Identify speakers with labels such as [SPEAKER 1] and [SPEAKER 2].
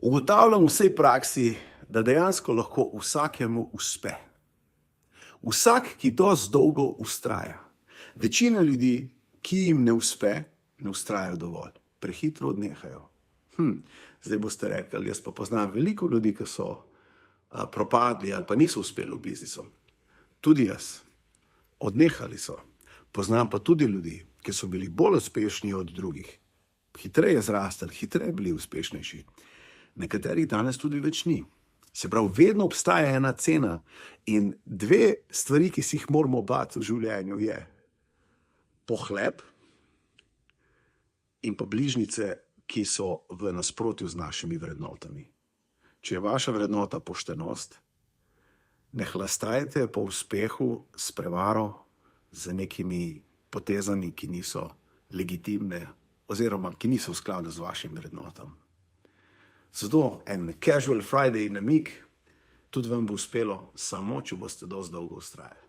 [SPEAKER 1] Ugotavljam v vsej praksi, da dejansko lahko vsakemu uspe. Vsak, ki dosti dolgo vztraja. Večina ljudi, ki jim ne uspe, ne vztrajajo dovolj. Prehitro odnehajo. Zdaj boste rekli, jaz pa poznam veliko ljudi, ki so propadli ali pa niso uspeli v biznisu. Tudi jaz. Odnehali so. Poznam pa tudi ljudi, ki so bili bolj uspešni od drugih. Hitreje zrastali, hitreje bili uspešnejši. Nekaterih danes tudi več ni. Se pravi, vedno obstaja ena cena in dve stvari, ki si jih moramo bati v življenju, je pohlep in pa bližnjice, ki so v nasprotju z našimi vrednotami. Če je vaša vrednota poštenost, ne hlastajte po uspehu s prevaro, z nekimi potezami, ki niso legitimne oziroma ki niso v skladu z vašim vrednotam. Zato en casual Friday namig tudi vam bo uspelo, samo če boste dosti dolgo vztrajali.